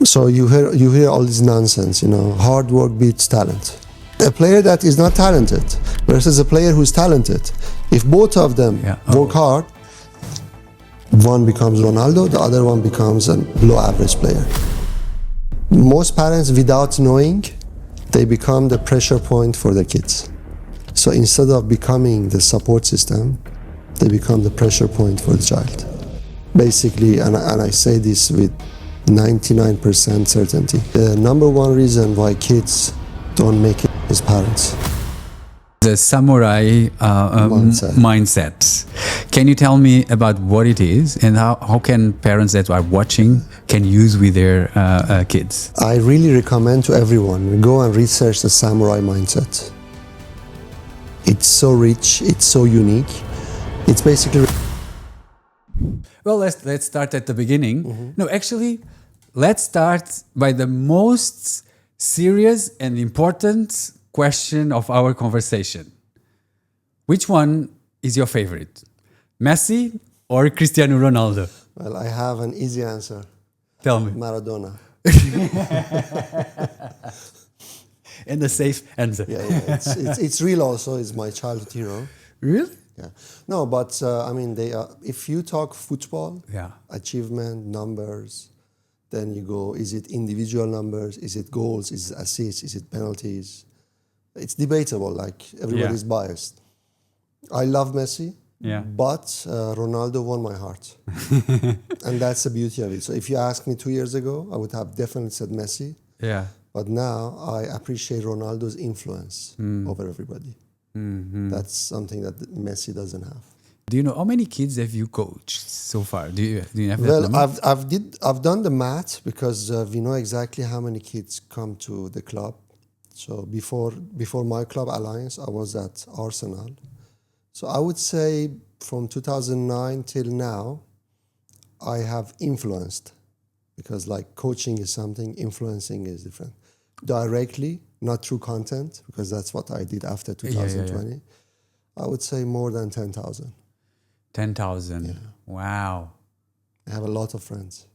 So you hear all this nonsense, hard work beats talent. A player that is not talented versus a player who's talented, if both of them work hard, one becomes Ronaldo, the other one becomes a below average player. Most parents, without knowing, they become the pressure point for their kids. So instead of becoming the support system, they become the pressure point for the child. Basically, and I say this with 99% certainty, the number one reason why kids don't make it is parents. The samurai mindset. Can you tell me about what it is and how can parents that are watching can use with their kids? I really recommend to everyone, go and research the samurai mindset. It's so rich, it's so unique. It's basically... Well, let's start at the beginning. No, actually, let's start by the most serious and important question of our conversation. Which one is your favorite? Messi or Cristiano Ronaldo? Well, I have an easy answer. Tell me. Maradona. And a safe answer. Yeah. It's real also. It's my childhood hero. Really? Yeah. No, but they are, if you talk football, achievement, numbers, then you go, is it individual numbers? Is it goals? Is it assists? Is it penalties? It's debatable, like everybody's biased. I love Messi, but Ronaldo won my heart. And that's the beauty of it. So if you asked me 2 years ago, I would have definitely said Messi. Yeah. But now I appreciate Ronaldo's influence over everybody. Mm-hmm. That's something that Messi doesn't have. Do you know how many kids have you coached so far? Do you have that Well, number? I've done the math because we know exactly how many kids come to the club. So before my club Alliance, I was at Arsenal. So I would say from 2009 till now, I have influenced, because like coaching is something, influencing is different. Directly, not through content, because that's what I did after 2020. I would say more than 10,000. 10,000. Yeah. Wow. I have a lot of friends.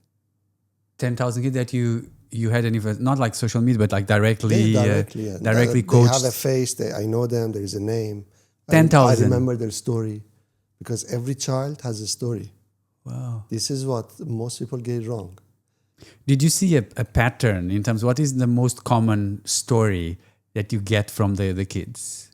10,000 kids that you had not like social media, but like directly Directly coached. They have a face. I know them. There is a name. 10,000. I remember their story, because every child has a story. Wow. This is what most people get wrong. Did you see a pattern in terms of what is the most common story that you get from the kids?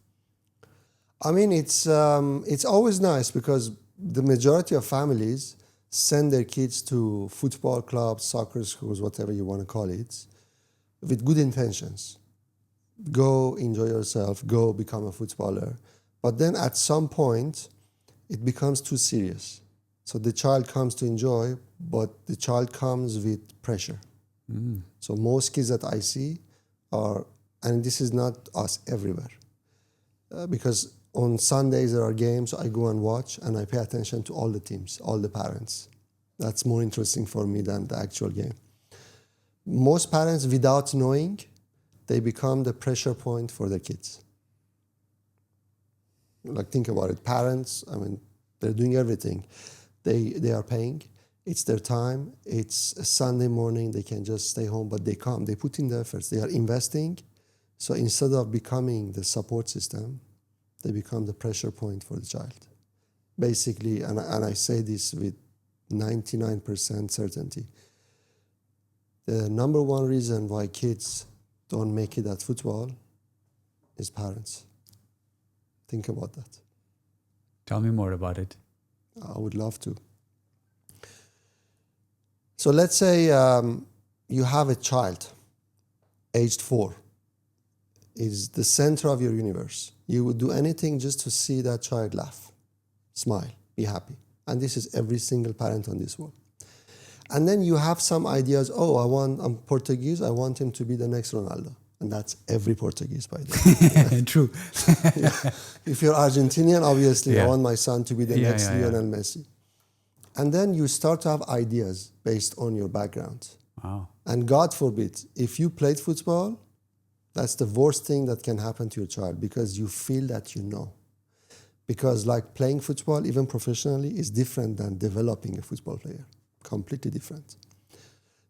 I mean, it's always nice because the majority of families send their kids to football clubs, soccer schools, whatever you want to call it, with good intentions. Go enjoy yourself, go become a footballer. But then at some point, it becomes too serious. So the child comes to enjoy, but the child comes with pressure. So most kids that I see are, and this is not us everywhere, because on Sundays there are games, I go and watch and I pay attention to all the teams, all the parents. That's more interesting for me than the actual game. Most parents, without knowing, they become the pressure point for their kids. Like, think about it. Parents, they're doing everything. They are paying. It's their time. It's a Sunday morning. They can just stay home, but they come. They put in the efforts. They are investing. So instead of becoming the support system, they become the pressure point for the child. Basically, and I say this with 99% certainty, the number one reason why kids don't make it at football is parents. Think about that. Tell me more about it. I would love to. So let's say you have a child, aged 4, is the center of your universe. You would do anything just to see that child laugh, smile, be happy. And this is every single parent on this world. And then you have some ideas, I'm Portuguese, I want him to be the next Ronaldo. And that's every Portuguese, by the way. True. If you're Argentinian, obviously, I want my son to be the next Lionel Messi. And then you start to have ideas based on your background. Wow. And God forbid, if you played football, that's the worst thing that can happen to your child, because you feel that you know. Because like playing football, even professionally, is different than developing a football player. Completely different.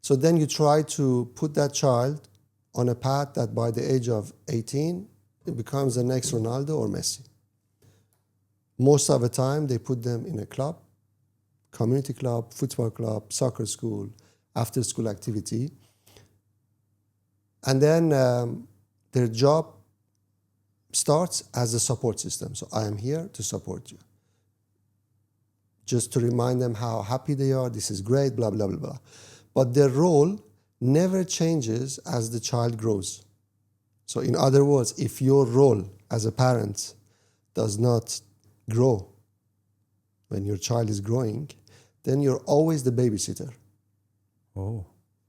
So then you try to put that child on a path that by the age of 18, it becomes the next Ronaldo or Messi. Most of the time, they put them in a club, community club, football club, soccer school, after school activity. And then their job starts as a support system. So I am here to support you. Just to remind them how happy they are, this is great, blah, blah, blah, blah. But their role never changes as the child grows. So in other words, if your role as a parent does not grow when your child is growing, then you're always the babysitter. Oh.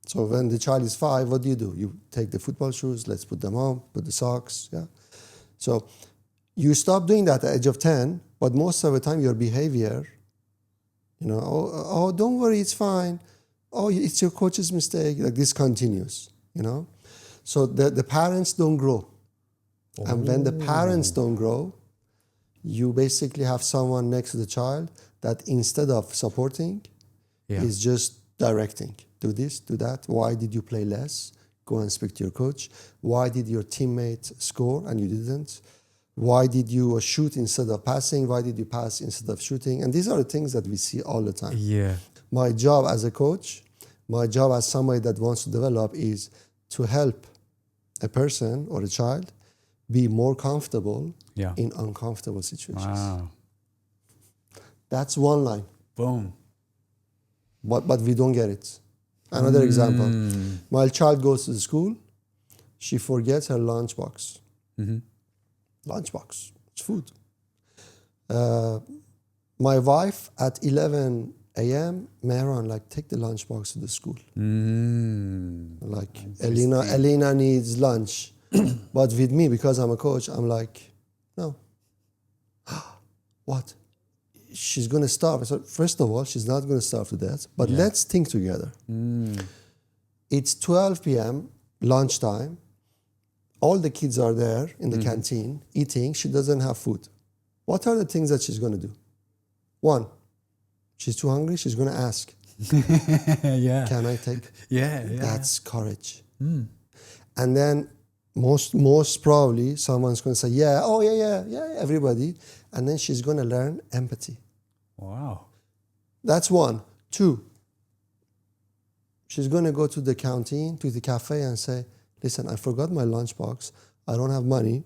So when the child is 5, what do? You take the football shoes, let's put them on, put the socks, yeah? So you stop doing that at the age of 10, but most of the time your behavior, oh, don't worry, it's fine. Oh, it's your coach's mistake. Like this continues, So the parents don't grow. Oh. And when the parents don't grow, you basically have someone next to the child that instead of supporting, is just directing. Do this, do that. Why did you play less? Go and speak to your coach. Why did your teammate score and you didn't? Why did you shoot instead of passing? Why did you pass instead of shooting? And these are the things that we see all the time. Yeah. My job as a coach, my job as somebody that wants to develop is to help a person or a child be more comfortable in uncomfortable situations. Wow. That's one line. Boom. But we don't get it. Another example. My child goes to the school. She forgets her lunchbox. Mm-hmm. Lunchbox. It's food. My wife at 11 a.m., Mehran, take the lunchbox to the school. Elena needs lunch. But with me, because I'm a coach, I'm like, no. What? She's going to starve. So first of all, she's not going to starve to death, but let's think together. It's 12 p.m., lunchtime. All the kids are there in the canteen eating. She doesn't have food. What are the things that she's going to do? One, she's too hungry. She's going to ask, can I take? That's courage. And then most probably someone's going to say, yeah, everybody. And then she's going to learn empathy. Wow. That's one. Two, she's going to go to the canteen, to the cafe and say, listen, I forgot my lunchbox. I don't have money.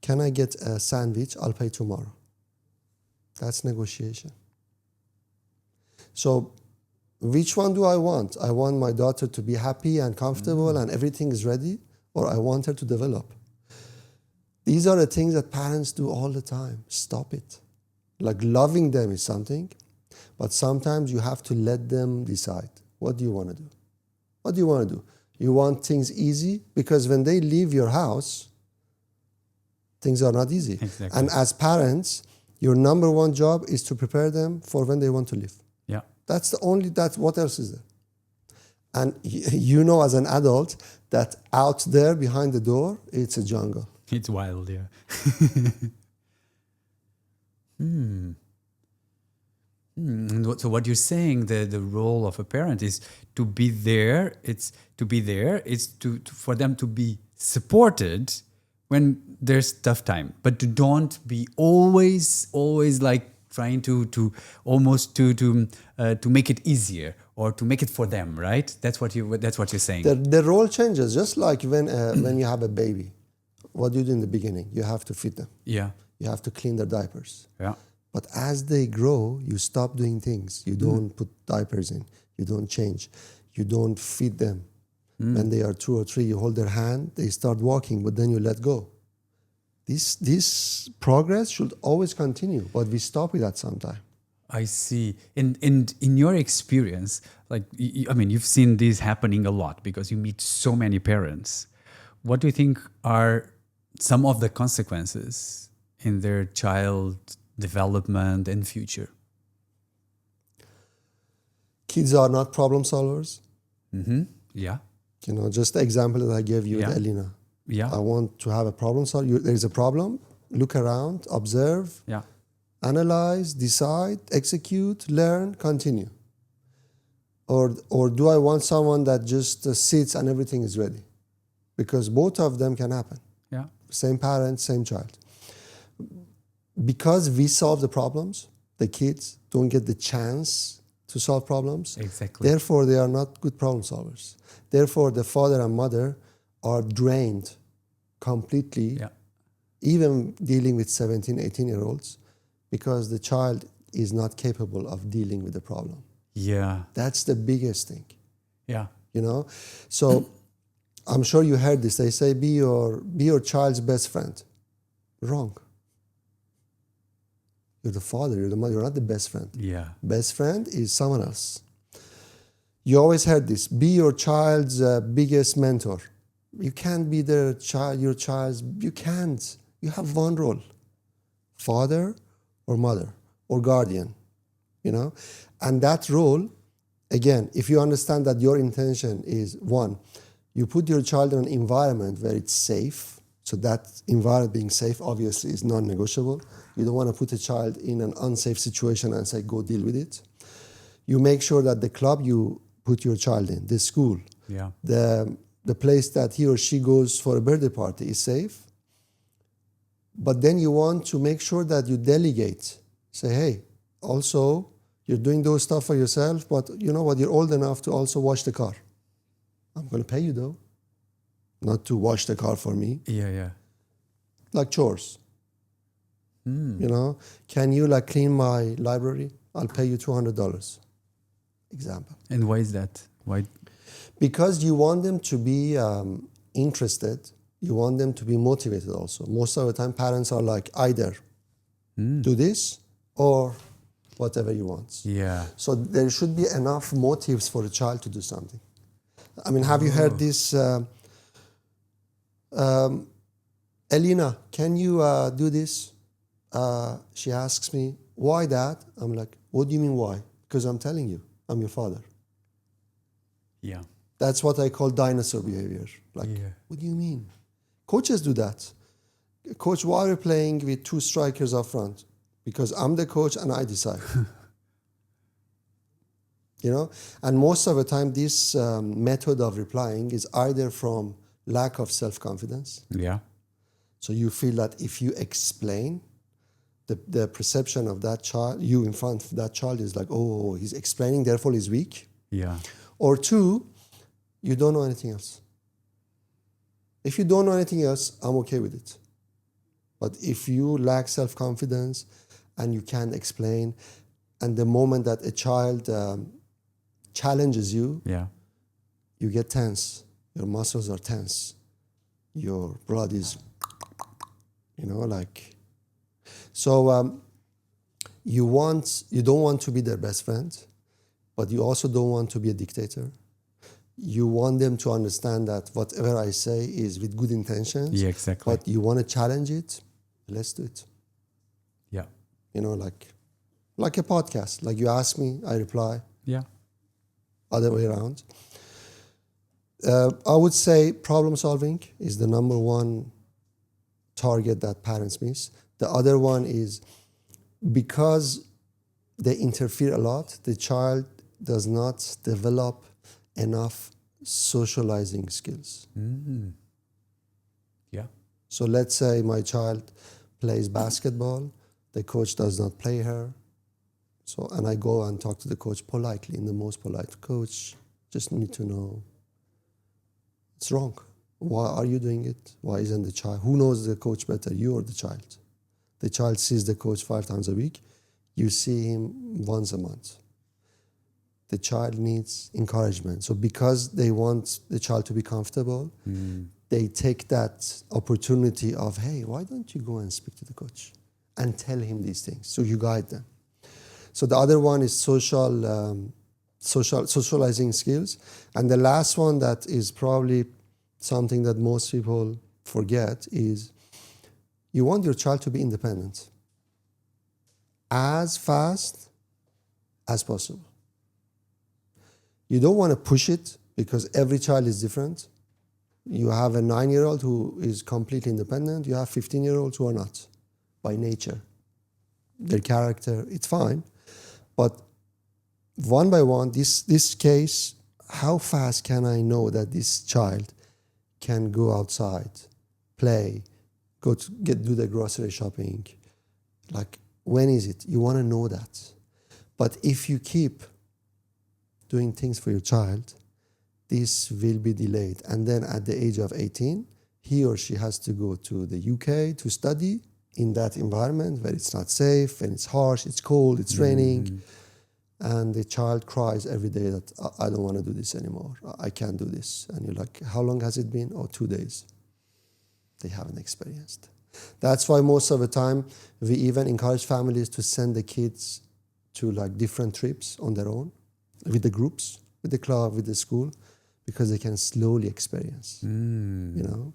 Can I get a sandwich? I'll pay tomorrow. That's negotiation. So which one do I want? I want my daughter to be happy and comfortable and everything is ready, or I want her to develop. These are the things that parents do all the time. Stop it. Loving them is something, but sometimes you have to let them decide. What do you want to do? What do you want to do? You want things easy? Because when they leave your house, things are not easy. Exactly. And as parents, your number one job is to prepare them for when they want to leave. Yeah. That's what else is there? And as an adult, that out there behind the door, it's a jungle. It's wild, yeah. So what you're saying, the role of a parent is to be there. It's to for them to be supported when there's tough time, but to don't be always trying to make it easier or to make it for them, right? That's what you're saying. The role changes, just like when you have a baby. What do you do in the beginning? You have to feed them. Yeah. You have to clean their diapers. Yeah. But as they grow, you stop doing things. You don't put diapers in. You don't change. You don't feed them. When they are 2 or 3, you hold their hand. They start walking, but then you let go. This progress should always continue, but we stop it at some time. I see. And in your experience, you've seen this happening a lot because you meet so many parents. What do you think are some of the consequences in their child development and future? Kids are not problem solvers. Yeah. Just the example that I gave you with Elena. Yeah. I want to have a problem solver. There's a problem. Look around, observe, analyze, decide, execute, learn, continue. Or do I want someone that just sits and everything is ready? Because both of them can happen. Yeah. Same parent, same child. Because we solve the problems, the kids don't get the chance to solve problems. Exactly. Therefore, they are not good problem solvers. Therefore, the father and mother are drained completely, Yeah. even dealing with 17, 18-year-olds, because the child is not capable of dealing with the problem. Yeah. That's the biggest thing, Yeah. you know? So I'm sure you heard this. They say, be your child's best friend. Wrong. You're the father, you're the mother, you're not the best friend. Yeah. Best friend is someone else. You always heard this. Be your child's biggest mentor. You can't be your child's, you can't. You have one role. Father or mother or guardian, you know? And that role, again, if you understand that your intention is, one, you put your child in an environment where it's safe. So that environment being safe, obviously, is non-negotiable. You don't want to put a child in an unsafe situation and say, go deal with it. You make sure that the club you put your child in, the school, Yeah. the place that he or she goes for a birthday party is safe. But then you want to make sure that you delegate. Say, hey, also, you're doing those stuff for yourself, but you know what? You're old enough to also wash the car. I'm going to pay you, though. Not to wash the car for me. Yeah. Yeah. Like chores. You know, can you like clean my library? I'll pay you $200. Example. And why is that? Why? Because you want them to be interested. You want them to be motivated also. Most of the time, parents are like, either do this or whatever you want. Yeah. So there should be enough motives for a child to do something. I mean, have you heard this? Elena, can you do this? She asks me, why that? I'm like, what do you mean why? Because I'm telling you, I'm your father. Yeah. That's what I call dinosaur behavior. Like, what do you mean? Coaches do that. Coach, why are you playing with two strikers up front? Because I'm the coach and I decide. You know? And most of the time, this method of replying is either from lack of self-confidence. Yeah. So you feel that if you explain, the perception of that child, you in front of that child is like, oh, he's explaining, therefore he's weak. Yeah. Or two, you don't know anything else. If you don't know anything else, I'm okay with it. But if you lack self-confidence and you can't explain, and the moment that a child challenges you, Yeah. you get tense. Your muscles are tense. Your blood is, you know, like... So you don't want to be their best friend, but you also don't want to be a dictator. You want them to understand that whatever I say is with good intentions. Yeah, exactly. But you want to challenge it, let's do it. Yeah. You know, like a podcast. Like you ask me, I reply. Yeah. Other way around. I would say problem solving is the number one target that parents miss. The other one is because they interfere a lot, the child does not develop enough socializing skills. Yeah. So let's say my child plays basketball, the coach does not play her. So, and I go and talk to the coach politely, in the most polite. Coach, just need to know it's wrong. Why are you doing it? Why isn't the child? Who knows the coach better, you or the child? The child sees the coach 5 times a week. You see him once a month. The child needs encouragement. So because they want the child to be comfortable, they take that opportunity of, hey, why don't you go and speak to the coach and tell him these things? So you guide them. So the other one is socializing skills. And the last one that is probably something that most people forget is you want your child to be independent as fast as possible. You don't want to push it because every child is different. You have a 9-year-old who is completely independent. You have 15-year-olds who are not by nature. Their character, it's fine. But one by one, this case, how fast can I know that this child can go outside, play, go to do the grocery shopping? Like, when is it? You want to know that. But if you keep doing things for your child, this will be delayed. And then at the age of 18, he or she has to go to the UK to study in that environment where it's not safe, and it's harsh, it's cold, it's raining. And the child cries every day that I don't want to do this anymore. I can't do this. And you're like, how long has it been? Oh, 2 days. They haven't experienced. That's why most of the time we even encourage families to send the kids to like different trips on their own, with the groups, with the club, with the school, because they can slowly experience, you know?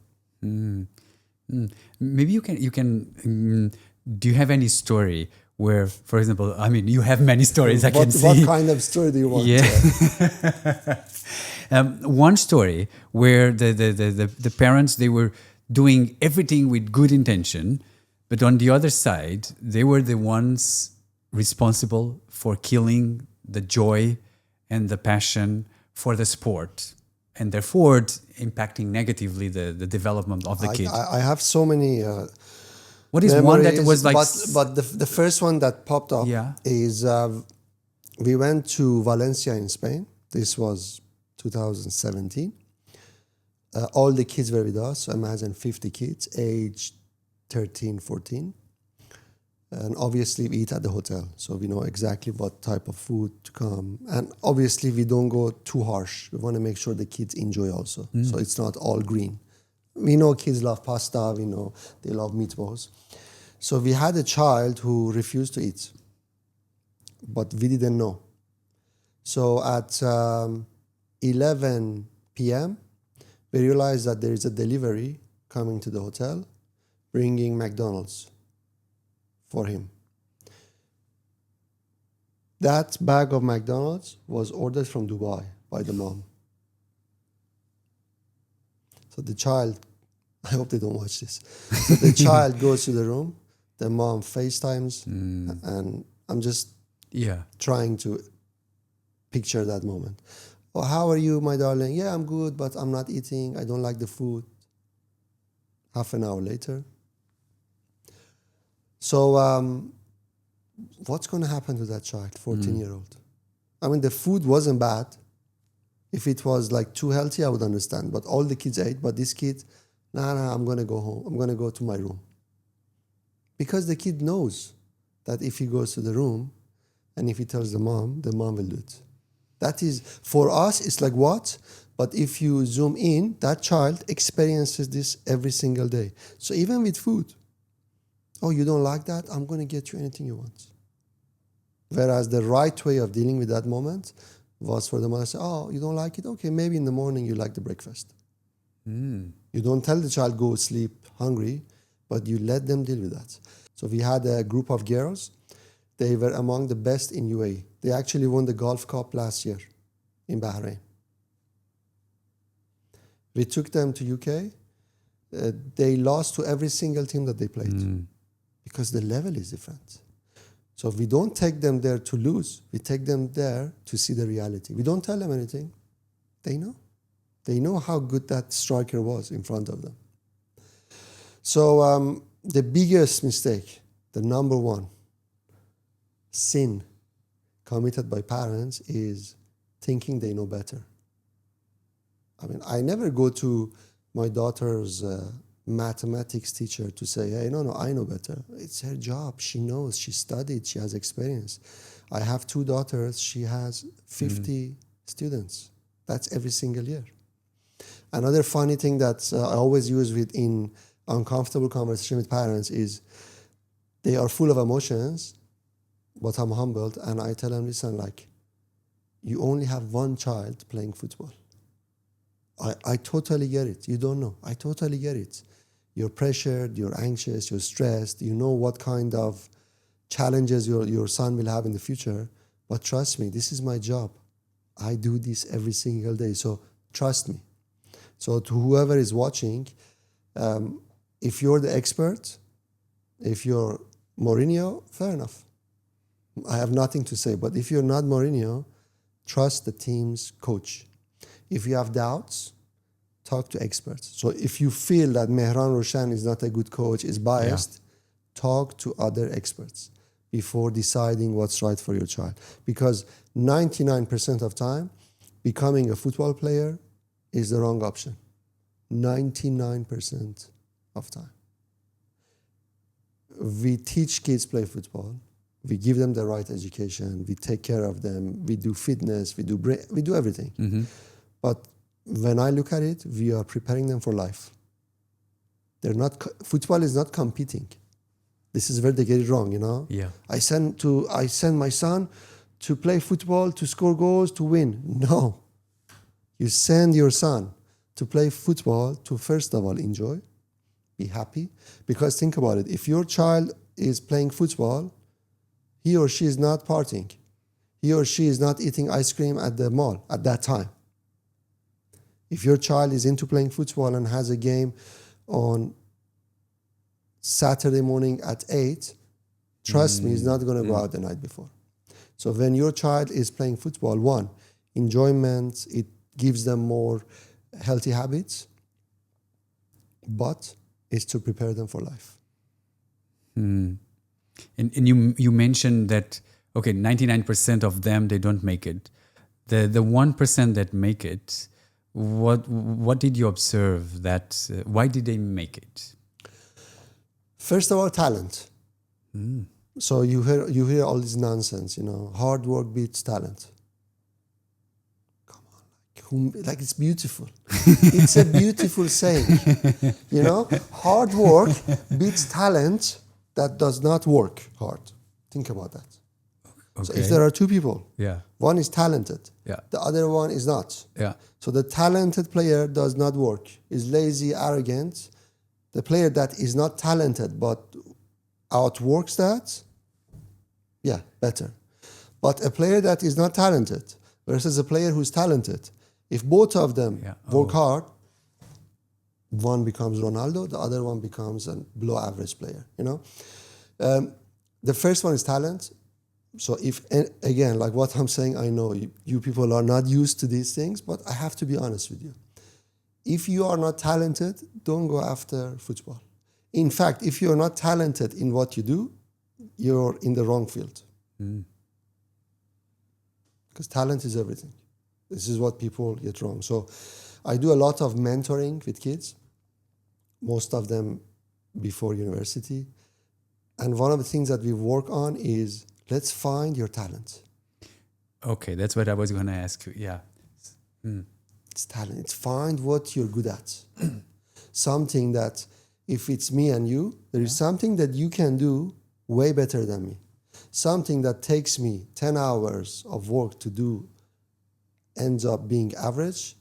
Maybe you can do you have any story where, for example, I mean, you have many stories I can see. What kind of story do you want? Yeah. One story where the parents, they were doing everything with good intention, but on the other side, they were the ones responsible for killing the joy and the passion for the sport, and therefore impacting negatively the development of the kid. I have so many What is one that was like... But the first one that popped up is we went to Valencia in Spain. This was 2017. All the kids were with us. So imagine 50 kids, age 13, 14. And obviously we eat at the hotel. So we know exactly what type of food to come. And obviously we don't go too harsh. We want to make sure the kids enjoy also. So it's not all green. We know kids love pasta. We know they love meatballs. So we had a child who refused to eat. But we didn't know. So at 11 p.m., we realized that there is a delivery coming to the hotel, bringing McDonald's for him. That bag of McDonald's was ordered from Dubai by the mom. So the child, I hope they don't watch this. So the child goes to the room, the mom FaceTimes, and I'm just trying to picture that moment. Oh, how are you, my darling? Yeah, I'm good, but I'm not eating. I don't like the food. Half an hour later. So what's going to happen to that child, 14-year-old? I mean, the food wasn't bad. If it was like too healthy, I would understand. But all the kids ate. But this kid, nah, I'm going to go home. I'm going to go to my room. Because the kid knows that if he goes to the room and if he tells the mom will do it. That is, for us, it's like what? But if you zoom in, that child experiences this every single day. So even with food, oh, you don't like that? I'm going to get you anything you want. Whereas the right way of dealing with that moment was for the mother to say, oh, you don't like it? Okay, maybe in the morning you like the breakfast. You don't tell the child, go sleep hungry, but you let them deal with that. So we had a group of girls. They were among the best in UAE. They actually won the Gulf Cup last year in Bahrain. We took them to UK. They lost to every single team that they played because the level is different. So we don't take them there to lose. We take them there to see the reality. We don't tell them anything. They know. They know how good that striker was in front of them. So the biggest mistake, the number one sin committed by parents is thinking they know better. I mean, I never go to my daughter's mathematics teacher to say, hey, no, I know better. It's her job. She knows. She studied. She has experience. I have 2 daughters. She has 50 students. That's every single year. Another funny thing that I always use in uncomfortable conversation with parents is they are full of emotions, but I'm humbled, and I tell them, listen, like, you only have 1 child playing football. I totally get it. You don't know. I totally get it. You're pressured, you're anxious, you're stressed. You know what kind of challenges your son will have in the future. But trust me, this is my job. I do this every single day. So trust me. So to whoever is watching, if you're the expert, if you're Mourinho, fair enough. I have nothing to say. But if you're not Mourinho, trust the team's coach. If you have doubts, talk to experts. So if you feel that Mehran Rowshan is not a good coach, is biased, talk to other experts before deciding what's right for your child. Because 99% of time, becoming a football player is the wrong option. 99% of time. We teach kids play football. We give them the right education. We take care of them. We do fitness. We do everything. Mm-hmm. But when I look at it, we are preparing them for life. Football is not competing. This is where they get it wrong, you know? Yeah. I send my son to play football, to score goals, to win. No. You send your son to play football to, first of all, enjoy, be happy. Because think about it. If your child is playing football, he or she is not partying. He or she is not eating ice cream at the mall at that time. If your child is into playing football and has a game on Saturday morning at 8, trust me, he's not going to go out the night before. So when your child is playing football, one, enjoyment, it gives them more healthy habits, but it's to prepare them for life. And you mentioned that, okay, 99% of them, they don't make it. The 1% that make it, what did you observe that, why did they make it? First of all, talent. So you hear all this nonsense, you know, hard work beats talent. Come on, like it's beautiful. It's a beautiful saying. You know, hard work beats talent that does not work hard. Think about that. Okay. So if there are two people, one is talented, the other one is not. So the talented player does not work, is lazy, arrogant. The player that is not talented but outworks that, better. But a player that is not talented versus a player who's talented, if both of them work hard, one becomes Ronaldo, the other one becomes a below average player, you know. The first one is talent. So if, again, like what I'm saying, I know you people are not used to these things, but I have to be honest with you. If you are not talented, don't go after football. In fact, if you're not talented in what you do, you're in the wrong field. Because talent is everything. This is what people get wrong. So I do a lot of mentoring with kids, most of them before university. And one of the things that we work on is, let's find your talent. Okay, that's what I was going to ask you. Yeah. It's talent. It's find what you're good at. Something that, if it's me and you, there is something that you can do way better than me. Something that takes me 10 hours of work to do ends up being average.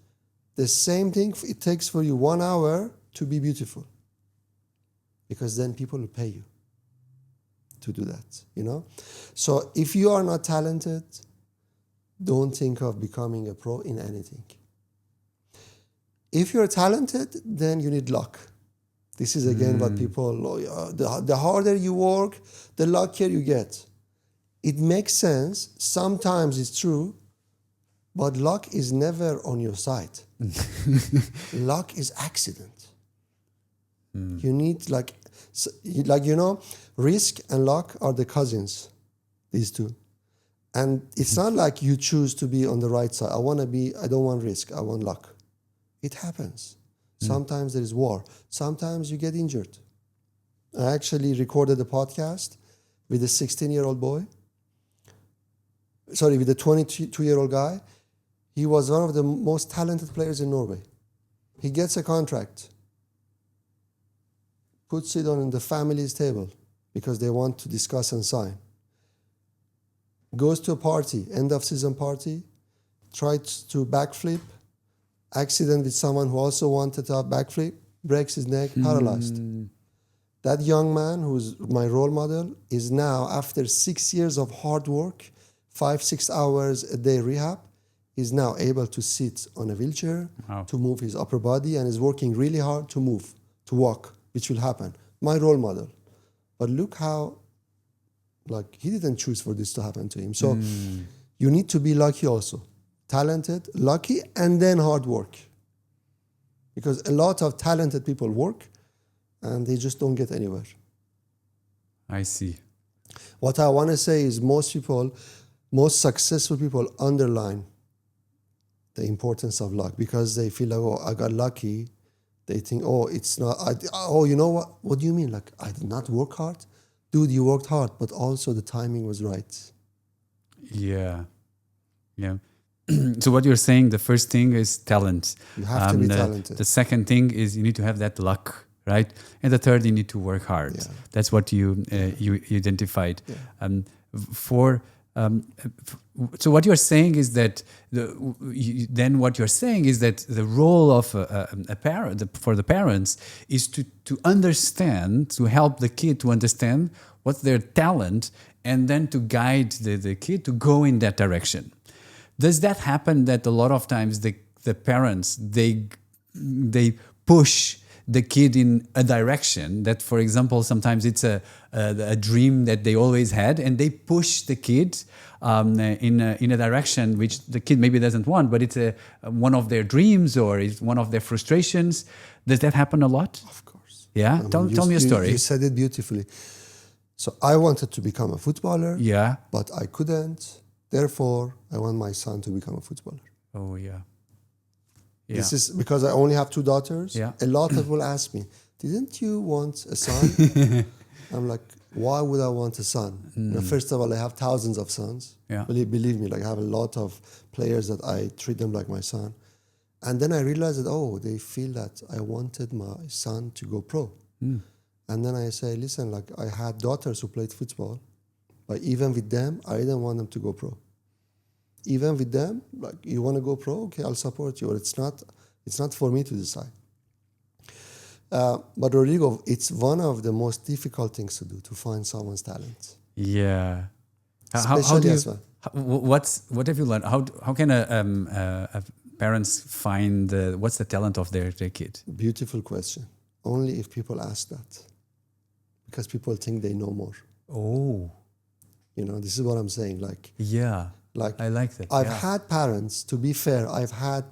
The same thing it takes for you 1 hour to be beautiful. Because then people will pay you to do that, you know? So if you are not talented, don't think of becoming a pro in anything. If you're talented, then you need luck. This is again what people, the harder you work, the luckier you get. It makes sense. Sometimes it's true, but luck is never on your side. Luck is accident. You need you know, risk and luck are the cousins, these two. And it's not like you choose to be on the right side. I don't want risk, I want luck. It happens. Sometimes there is war. Sometimes you get injured. I actually recorded a podcast with a 16-year-old boy. With a 22-year-old guy. He was one of the most talented players in Norway. He gets a contract, puts it on the family's table because they want to discuss and sign. Goes to a party, end of season party, tries to backflip, accident with someone who also wanted to have backflip, breaks his neck, paralyzed. That young man, who's my role model, is now, after 6 years of hard work, 5-6 hours a day rehab, is now able to sit on a wheelchair, to move his upper body, and is working really hard to move, to walk, which will happen. My role model. But look how Like he didn't choose for this to happen to him. So you need to be lucky also. Talented, lucky, and then hard work. Because a lot of talented people work and they just don't get anywhere. I see. What I want to say is most successful people underline the importance of luck because they feel like, oh, I got lucky. They think, oh, it's not, you know what? What do you mean? Like, I did not work hard? Dude, you worked hard, but also the timing was right. Yeah. Yeah. So what you're saying, the first thing is talent. You have to be talented. The second thing is you need to have that luck, right? And the third, you need to work hard. Yeah. That's what you identified. Yeah. So what you're saying is that the role of a parent for the parents is to understand, to help the kid to understand what's their talent, and then to guide the kid to go in that direction. Does that happen that a lot of times the parents they push the kid in a direction that, for example, sometimes it's a dream that they always had, and they push the kid in a direction which the kid maybe doesn't want, but it's one of their dreams or it's one of their frustrations. Does that happen a lot? Of course. Yeah. Tell me a story. You said it beautifully. So I wanted to become a footballer. Yeah. But I couldn't. Therefore, I want my son to become a footballer. Oh, yeah. Yeah. This is because I only have 2 daughters. Yeah. A lot of people ask me, didn't you want a son? I'm like, why would I want a son? You know, first of all, I have thousands of sons. Yeah. Believe me, like I have a lot of players that I treat them like my son. And then I realized that, they feel that I wanted my son to go pro. And then I say, listen, like I had daughters who played football, but even with them, I didn't want them to go pro. Even with them, like you want to go pro, okay, I'll support you. Or it's not for me to decide. But Rodrigo, it's one of the most difficult things to do, to find someone's talent. Yeah. How do you? What have you learned? How can a parents find what's the talent of their kid? Beautiful question. Only if people ask that, because people think they know more. Oh. You know, this is what I'm saying. Like, yeah. Like I like that. I've had parents, to be fair, I've had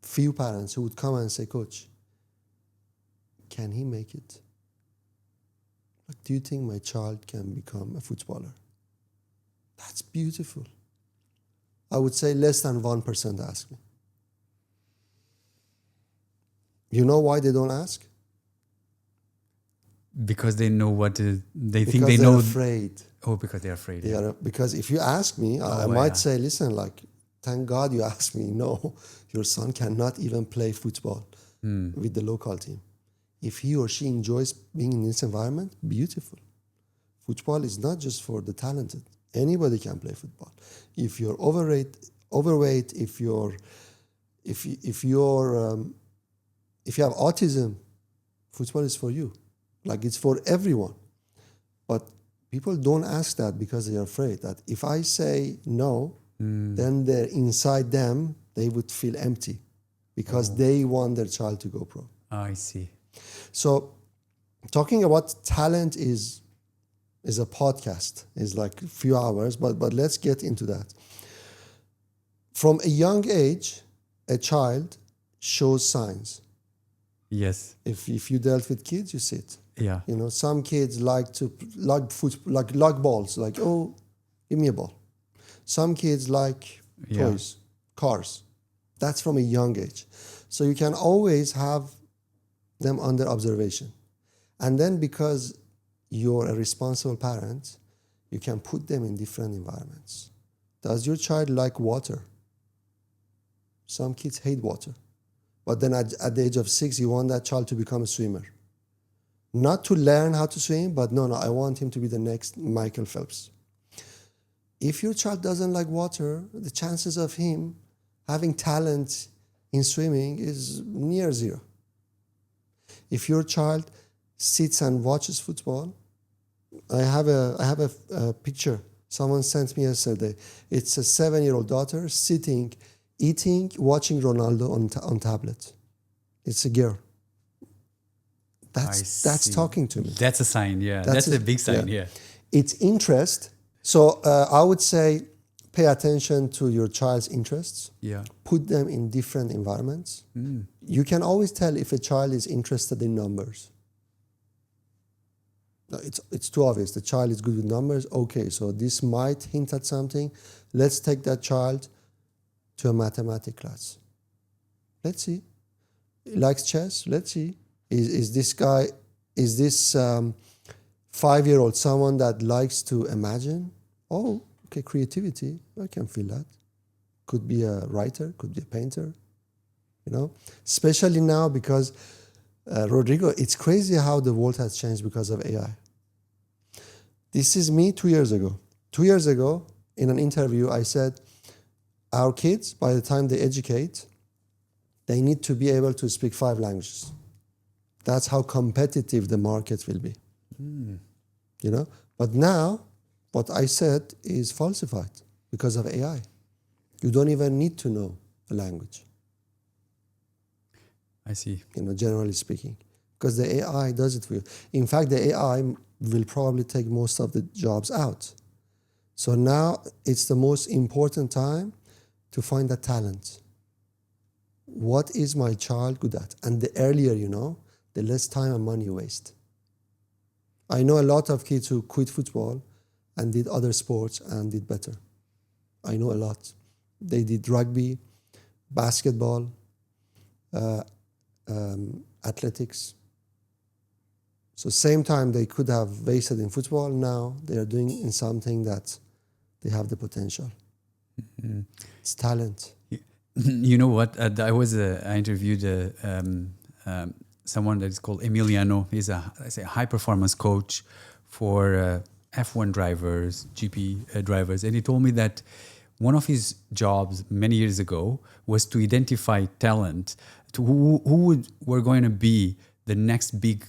few parents who would come and say, Coach, can he make it? Like, do you think my child can become a footballer? That's beautiful. I would say less than 1% ask me. You know why they don't ask? Because they know what they think Because they know. they're afraid. Oh, because they're afraid. Yeah, because if you ask me, I might say, listen, like, thank God you asked me. No, your son cannot even play football with the local team. If he or she enjoys being in this environment, beautiful. Football is not just for the talented. Anybody can play football. If you're overweight, if you have autism, football is for you. Like, it's for everyone. But people don't ask that because they're afraid that if I say no, then they're inside them, they would feel empty because they want their child to go pro. I see. So talking about talent is a podcast. It's like a few hours, but let's get into that. From a young age, a child shows signs. Yes. If you dealt with kids, you see it. Yeah. You know, some kids like to lug balls, like, oh, give me a ball. Some kids like toys, cars. That's from a young age. So you can always have them under observation. And then because you're a responsible parent, you can put them in different environments. Does your child like water? Some kids hate water. But then at the age of 6, you want that child to become a swimmer. Not to learn how to swim, but no, I want him to be the next Michael Phelps. If your child doesn't like water, the chances of him having talent in swimming is near zero. If your child sits and watches football, I have a picture someone sent me yesterday. It's a 7-year-old daughter sitting, eating, watching Ronaldo on tablet. It's a girl. That's talking to me. That's a sign, yeah. That's a big sign, yeah. It's interest. So I would say pay attention to your child's interests. Yeah. Put them in different environments. You can always tell if a child is interested in numbers. No, it's too obvious. The child is good with numbers. Okay, so this might hint at something. Let's take that child to a mathematics class. Let's see. He likes chess. Let's see. Is this 5-year-old someone that likes to imagine? Oh, okay, creativity. I can feel that. Could be a writer, could be a painter. Especially now because Rodrigo, it's crazy how the world has changed because of AI. This is me 2 years ago. 2 years ago, in an interview, I said, our kids, by the time they educate, they need to be able to speak 5 languages. That's how competitive the market will be. But now, what I said is falsified because of AI. You don't even need to know a language. I see. Generally speaking, because the AI does it for you. In fact, the AI will probably take most of the jobs out. So now it's the most important time to find that talent. What is my child good at? And the earlier you know, the less time and money you waste. I know a lot of kids who quit football and did other sports and did better. I know a lot. They did rugby, basketball, athletics. So same time they could have wasted in football, now they are doing in something that they have the potential. It's talent. You know what? I interviewed someone that is called Emiliano. He's a high performance coach for F1 drivers, GP drivers, and he told me that one of his jobs many years ago was to identify talent, to who were going to be the next big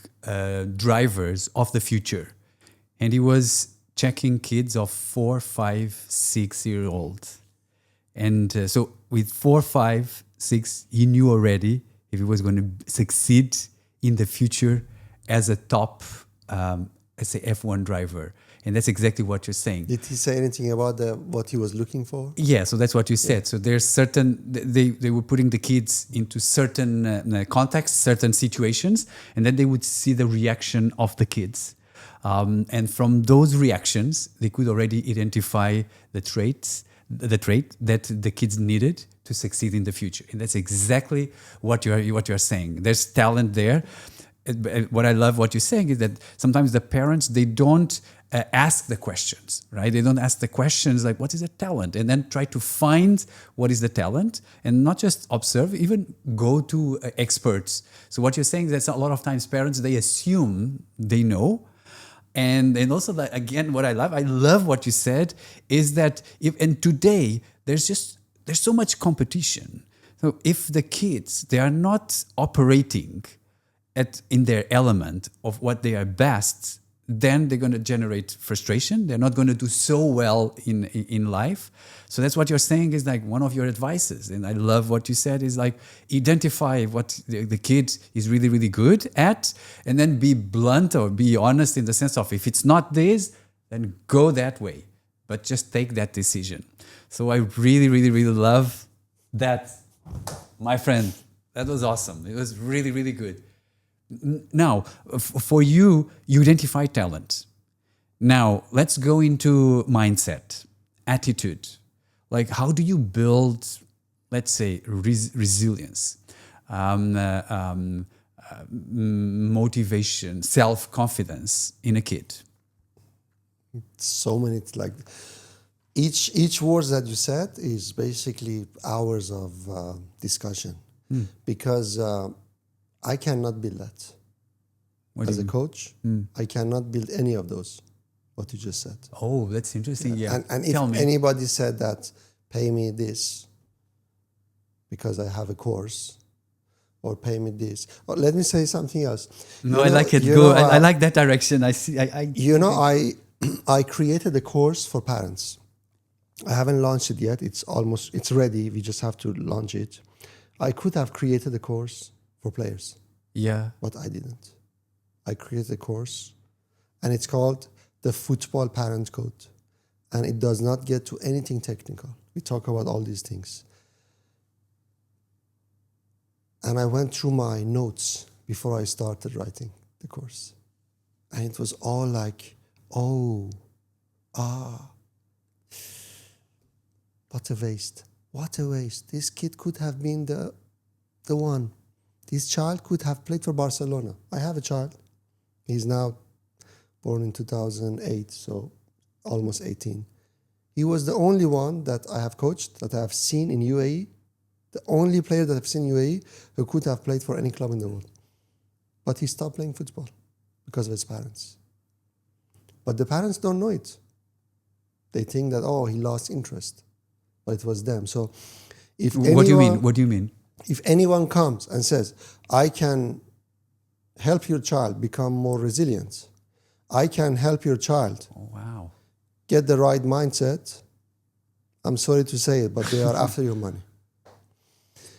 drivers of the future. And he was checking kids of 4, 5, 6-year-olds. And so with 4, 5, 6, he knew already if he was going to succeed in the future as a top, let's say, F1 driver. And that's exactly what you're saying. Did he say anything about what he was looking for? Yeah, so that's what you said. Yeah. So there's certain, they were putting the kids into certain contexts, certain situations, and then they would see the reaction of the kids. And from those reactions, they could already identify the trait that the kids needed to succeed in the future. And that's exactly what you're saying. There's talent there. What I love what you're saying is that sometimes the parents, they don't ask the questions, right? They don't ask the questions like, what is the talent? And then try to find what is the talent and not just observe, even go to experts. So what you're saying is that a lot of times parents, they assume they know. And also, that, again, what I love what you said is that today there's so much competition. So if the kids, they are not operating in their element of what they are best, then they're going to generate frustration. They're not going to do so well in life. So that's what you're saying is like one of your advices. And I love what you said is like identify what the kid is really, really good at, and then be blunt or be honest in the sense of if it's not this, then go that way. But just take that decision. So I really, really, really love that, my friend. That was awesome. It was really, really good. Now, for you identify talent. Now, let's go into mindset, attitude. Like, how do you build, let's say, resilience, motivation, self-confidence in a kid? So many, like, each word that you said is basically hours of discussion. Because I cannot build that. As a coach, I cannot build any of those, what you just said. Oh, that's interesting. Yeah. And if anybody said that, pay me this because I have a course, or pay me this. Or let me say something else. No, I like it. Go. I like that direction. I see. I created a course for parents. I haven't launched it yet. It's ready. We just have to launch it. I could have created a course for players. Yeah. But I didn't. I created a course, and it's called the football parent code. And it does not get to anything technical. We talk about all these things. And I went through my notes before I started writing the course. And it was all like, what a waste. What a waste. This kid could have been the one. This child could have played for Barcelona. I have a child. He's now born in 2008, so almost 18. He was the only one that I have coached, that I have seen in UAE, the only player that I've seen in UAE who could have played for any club in the world. But he stopped playing football because of his parents. But the parents don't know it. They think that, he lost interest. But it was them. So if What do you mean? If anyone comes and says, I can help your child become more resilient, I can help your child get the right mindset, I'm sorry to say it, but they are after your money.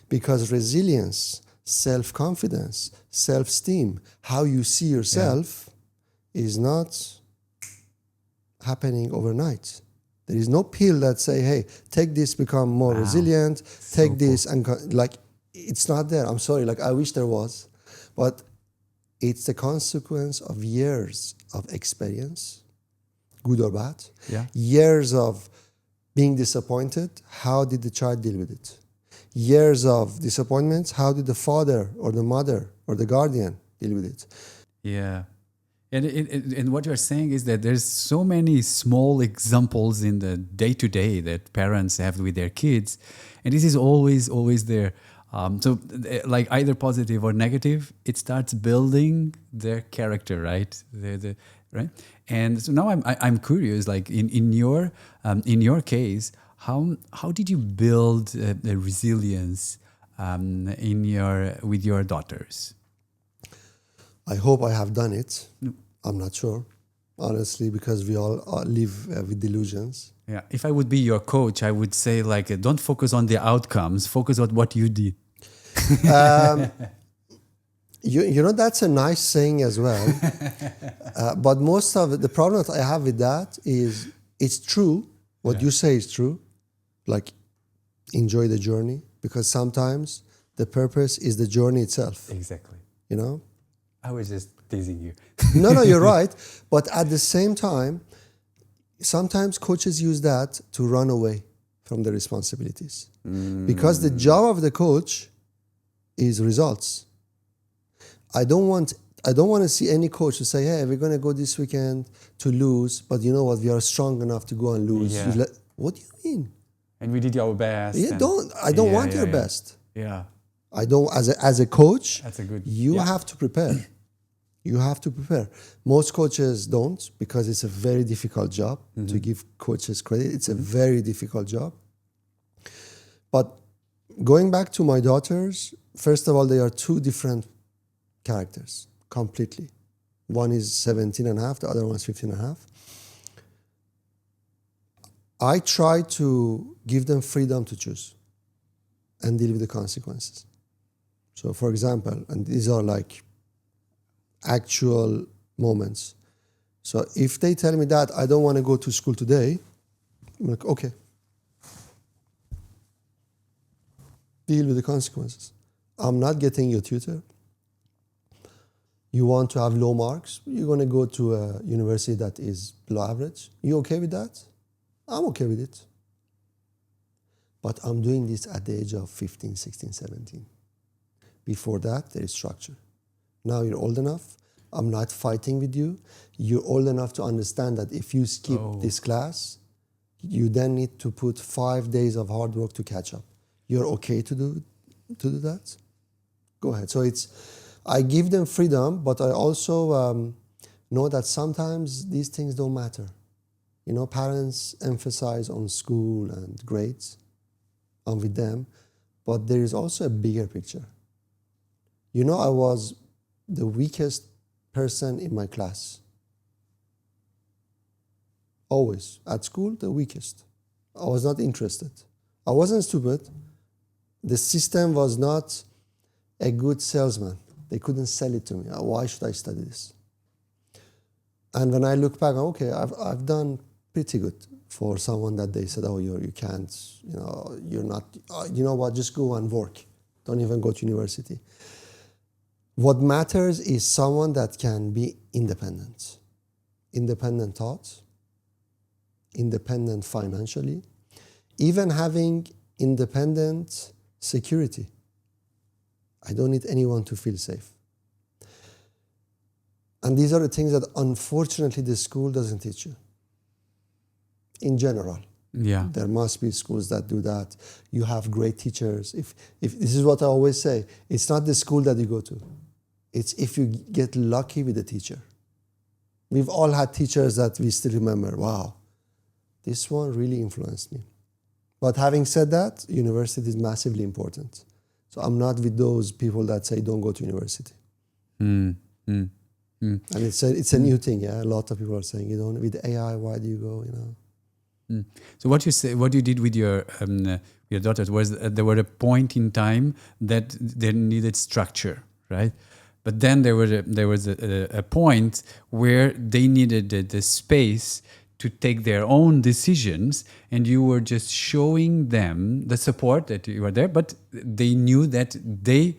Because resilience, self-confidence, self-esteem, how you see yourself is not happening overnight. There is no pill that say, hey, take this, become more resilient, take this, and it's not there. I'm sorry, I wish there was. But it's the consequence of years of experience, good or bad, years of being disappointed. How did the child deal with it? Years of disappointments. How did the father or the mother or the guardian deal with it? Yeah. And what you're saying is that there's so many small examples in the day-to-day that parents have with their kids. And this is always there. So either positive or negative, it starts building their character, right? Right. And so now I'm curious, in your case, how did you build the resilience with your daughters? I hope I have done it. I'm not sure, honestly, because we all live with delusions. Yeah. If I would be your coach, I would say don't focus on the outcomes, focus on what you did. That's a nice saying as well. But most of the problem that I have with that is it's true. What you say is true. Enjoy the journey, because sometimes the purpose is the journey itself. Exactly. I was just teasing you. No, you're right. But at the same time, sometimes coaches use that to run away from the responsibilities. Because the job of the coach is results. I don't want to see any coach to say, hey, we're going to go this weekend to lose, but you know what, we are strong enough to go and lose. Yeah. What do you mean? And we did our best. I don't want your best. Yeah. I don't, as a coach, you have to prepare. You have to prepare. Most coaches don't, because it's a very difficult job. To give coaches credit, it's a very difficult job. But going back to my daughters, first of all, they are two different characters, completely. One is 17 and a half, the other one is 15 and a half. I try to give them freedom to choose and deal with the consequences. So, for example, and these are actual moments. So if they tell me that I don't want to go to school today, I'm like, okay. Deal with the consequences. I'm not getting your tutor. You want to have low marks, you're going to go to a university that is below average. You okay with that? I'm okay with it. But I'm doing this at the age of 15, 16, 17. Before that, there is structure. Now you're old enough. I'm not fighting with you. You're old enough to understand that if you skip this class, you then need to put 5 days of hard work to catch up. You're okay to do that? Go ahead. So I give them freedom, but I also know that sometimes these things don't matter. Parents emphasize on school and grades. I'm with them. But there is also a bigger picture. I was the weakest person in my class. Always. At school, the weakest. I was not interested. I wasn't stupid. The system was not a good salesman. They couldn't sell it to me. Why should I study this? And when I look back, okay, I've done pretty good for someone that they said, oh, you can't, you're not, you know what, just go and work. Don't even go to university. What matters is someone that can be independent. Independent thoughts, independent financially, even having independent security. I don't need anyone to feel safe. And these are the things that unfortunately the school doesn't teach you. In general. Yeah. There must be schools that do that. You have great teachers. If this is what I always say, it's not the school that you go to. It's if you get lucky with the teacher. We've all had teachers that we still remember. Wow, this one really influenced me. But having said that, university is massively important. So I'm not with those people that say don't go to university. And it's a new thing. Yeah, a lot of people are saying, with AI, why do you go? So what you did with your daughters was there were a point in time that they needed structure, right? But then there was a point where they needed the space to take their own decisions, and you were just showing them the support that you were there, but they knew that the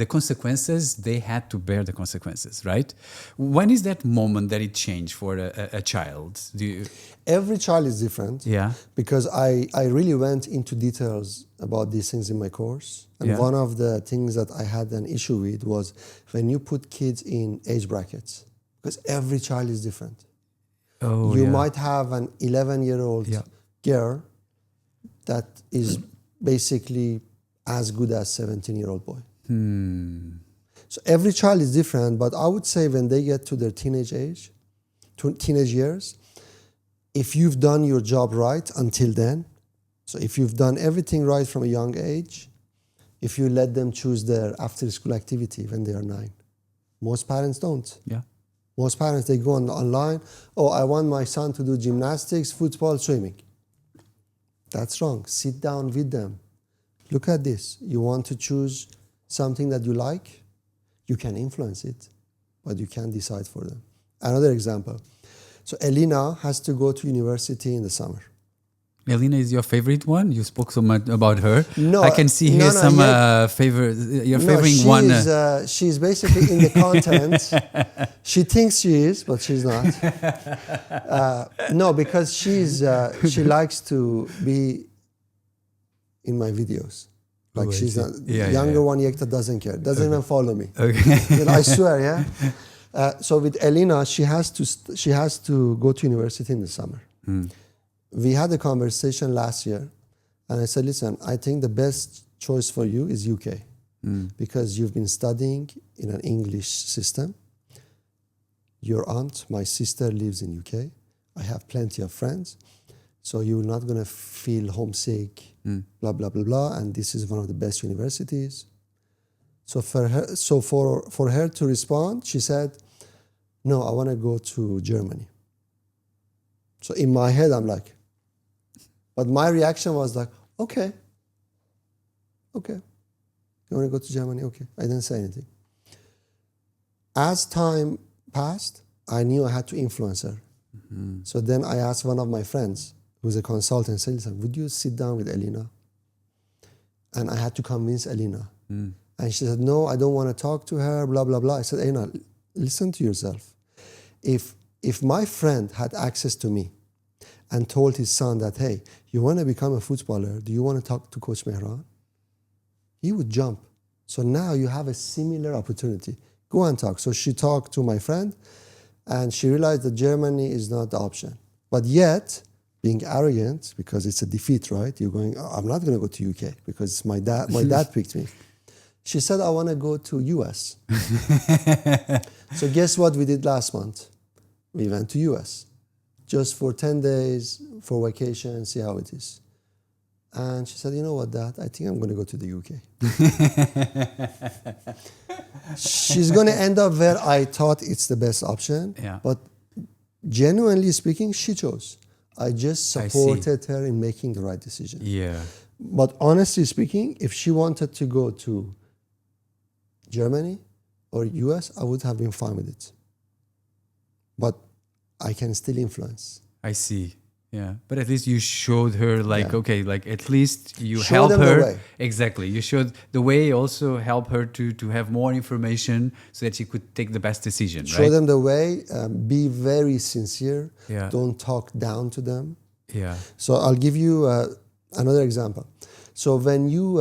consequences, they had to bear the consequences, right? When is that moment that it changed for a child? Every child is different. Yeah. Because I really went into details about these things in my course. And one of the things that I had an issue with was when you put kids in age brackets, because every child is different. Oh, you might have an 11-year-old girl that is basically as good as 17-year-old boy. So every child is different, but I would say when they get to their teenage years, if you've done your job right until then, so if you've done everything right from a young age, if you let them choose their after-school activity when they are 9, most parents don't. Yeah. Most parents, they go online, oh, I want my son to do gymnastics, football, swimming. That's wrong. Sit down with them. Look at this. You want to choose something that you like? You can influence it, but you can't decide for them. Another example. So Elena has to go to university in the summer. Elena is your favorite one? You spoke so much about her. No, I can see here some favorite. Your favorite one. She's basically in the content. She thinks she is, but she's not. No, because she likes to be in my videos. Like she's not. Younger one, Yekta doesn't care. Doesn't even follow me. Okay. I swear, yeah. So with Elena, she has to go to university in the summer. We had a conversation last year, and I said, listen, I think the best choice for you is UK, because you've been studying in an English system. Your aunt, my sister, lives in UK. I have plenty of friends, so you're not going to feel homesick, blah, blah, blah, blah, and this is one of the best universities. So for her to respond, she said, no, I want to go to Germany. So in my head, I'm like, but my reaction was like, okay. You want to go to Germany? Okay. I didn't say anything. As time passed, I knew I had to influence her. So then I asked one of my friends, who's a consultant, said, listen, would you sit down with Elena? And I had to convince Elena. And she said, no, I don't want to talk to her, blah, blah, blah. I said, Elena, listen to yourself. If my friend had access to me and told his son that, hey, you want to become a footballer, do you want to talk to Coach Mehran? He would jump. So now you have a similar opportunity. Go and talk. So she talked to my friend, and she realized that Germany is not the option. But yet, being arrogant, because it's a defeat, right? You're going, oh, I'm not going to go to UK because my dad picked me. She said, I want to go to US. So guess what we did last month? We went to US. Just for 10 days, for vacation, see how it is. And she said, you know what, Dad, I think I'm going to go to the UK. She's going to end up where I thought it's the best option. Yeah. But genuinely speaking, she chose. I just supported her in making the right decision. Yeah. But honestly speaking, if she wanted to go to Germany or US, I would have been fine with it. But I can still influence. I see. Yeah, but at least you showed her like, Yeah. okay, like at least you Show help them the her. way. Exactly. You showed the way, also help her to have more information so that she could take the best decision, Show right? them the way. Be very sincere. Yeah. Don't talk down to them. Yeah. So I'll give you another example. So when you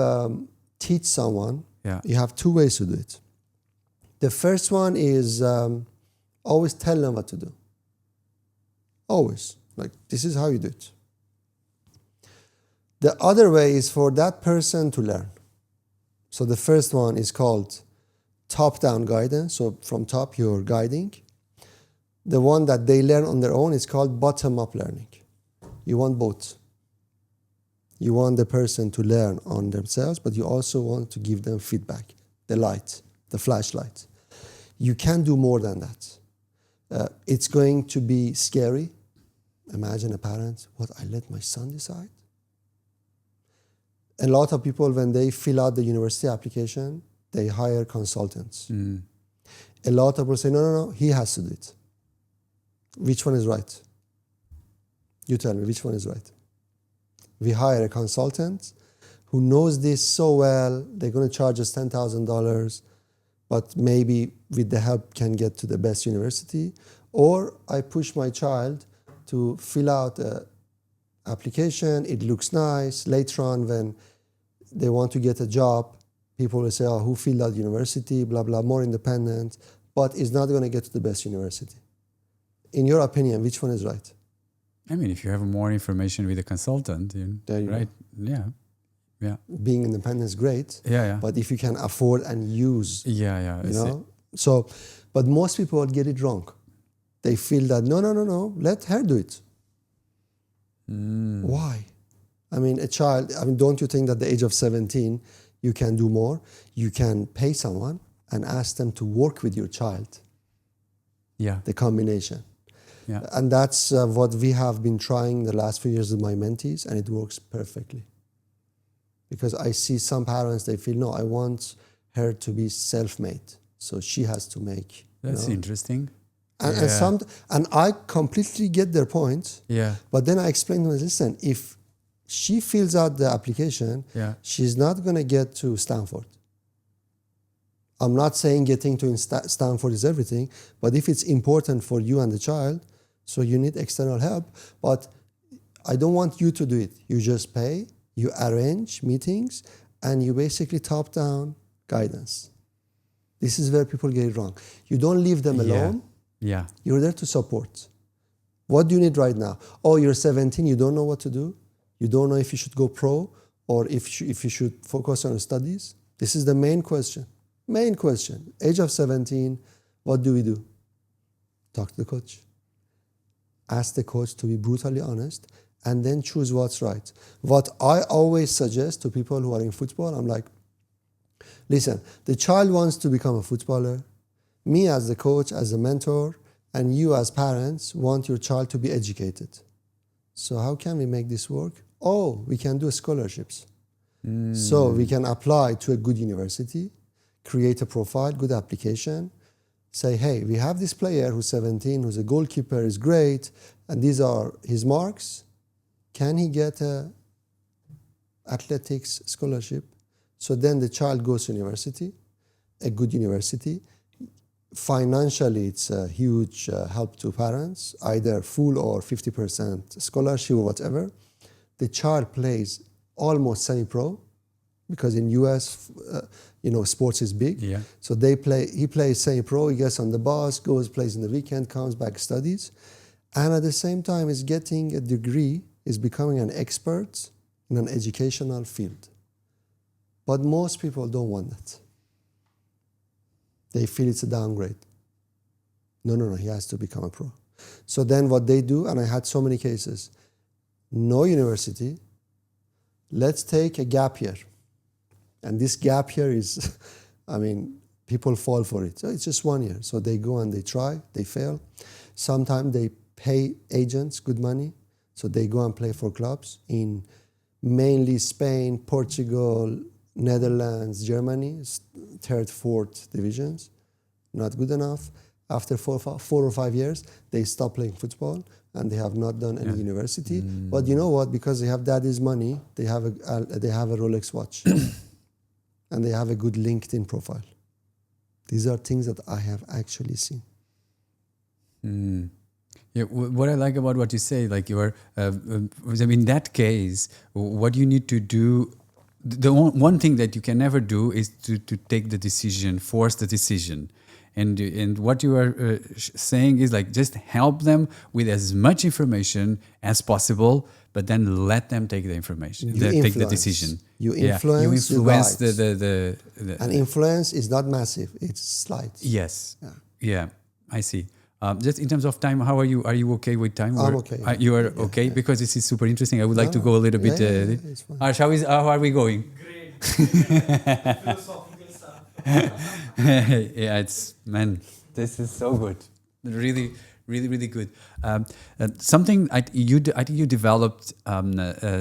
teach someone, Yeah. you have two ways to do it. The first one is always tell them what to do. Always. Like, this is how you do it. The other way is for that person to learn. So the first one is called top-down guidance. So from top, you're guiding. The one that they learn on their own is called bottom-up learning. You want both. You want the person to learn on themselves, but you also want to give them feedback, the light, the flashlight. You can do more than that. It's going to be scary. Imagine a parent, what, I let my son decide? A lot of people, when they fill out the university application, they hire consultants. A lot of people say, no, he has to do it. Which one is right? You tell me, which one is right? We hire a consultant who knows this so well, they're going to charge us $10,000, but maybe with the help can get to the best university. Or I push my child to fill out an application, it looks nice. Later on, when they want to get a job, people will say, oh, who filled out university, blah, blah, more independent, but is not going to get to the best university. In your opinion, which one is right? I mean, if you have more information with a consultant, There you right? Yeah. Yeah. Being independent is great, Yeah. but if you can afford and use, Yeah. you know. So, but most people get it wrong. They feel that, no, let her do it. Why? I mean, a child, don't you think that at the age of 17, you can do more? You can pay someone and ask them to work with your child, Yeah. the combination. Yeah. And that's what we have been trying the last few years with my mentees, and it works perfectly. Because I see some parents, they feel, no, I want her to be self-made. So she has to make. That's interesting. And I completely get their point. Yeah. But then I explain to them, listen, if she fills out the application, she's not going to get to Stanford. I'm not saying getting to Stanford is everything, but if it's important for you and the child, so you need external help. But I don't want you to do it. You just pay, you arrange meetings, and you basically top-down guidance. This is where people get it wrong. You don't leave them alone. Yeah. You're there to support. What do you need right now? Oh, you're 17, you don't know what to do? You don't know if you should go pro or if you should focus on studies? This is the main question. Main question. Age of 17, what do we do? Talk to the coach. Ask the coach to be brutally honest and then choose what's right. What I always suggest to people who are in football, I'm like, listen, the child wants to become a footballer. Me as the coach, as a mentor, and you as parents want your child to be educated. So how can we make this work? Oh, we can do scholarships. So we can apply to a good university, create a profile, good application, say, hey, we have this player who's 17, who's a goalkeeper, is great, and these are his marks. Can he get a athletics scholarship? So then the child goes to university, a good university. Financially, it's a huge help to parents, either full or 50% scholarship or whatever. The child plays almost semi-pro because in US, sports is big. Yeah. So he plays semi-pro, he gets on the bus, goes, plays in the weekend, comes back, studies. And at the same time is getting a degree, is becoming an expert in an educational field. But most people don't want that. They feel it's a downgrade. No, he has to become a pro. So then what they do, and I had so many cases, no university, let's take a gap year. And this gap year is, people fall for it. So it's just 1 year. So they go and they try, they fail. Sometimes they pay agents good money. So they go and play for clubs in mainly Spain, Portugal, Netherlands, Germany, third, fourth divisions. Not good enough. After 4 or 5 years, they stop playing football and they have not done any university. But you know what? Because they have daddy's money, they have a Rolex watch and they have a good LinkedIn profile. These are things that I have actually seen. Yeah, what I like about what you say, like in that case, what you need to do, the one thing that you can never do is to take the decision, force the decision. And what you are saying is like just help them with as much information as possible, but then let them take the information, take the decision. You influence, you influence the and influence is not massive; it's slight. Yes. Yeah, I see. Just in terms of time, how are you? Are you okay with time? I'm okay. You are okay because this is super interesting. I would like to go a little bit. It's fine. How are we going? Great. Philosophical stuff. Yeah, this is so good. Really, really, really good. Something I think you developed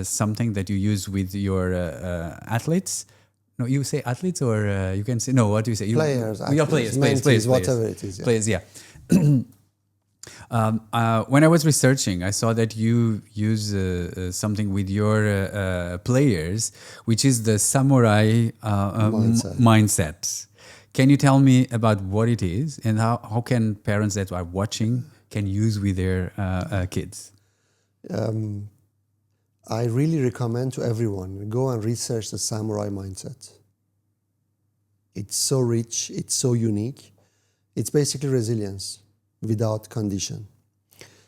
something that you use with your athletes. No, you say athletes or you can say no. What do you say? Players, Players, mentees, whatever it is. Yeah. Players, yeah. When I was researching, I saw that you use something with your players, which is the samurai mindset. Can you tell me about what it is and how can parents that are watching can use with their kids? I really recommend to everyone, go and research the samurai mindset. It's so rich, it's so unique. It's basically resilience without condition.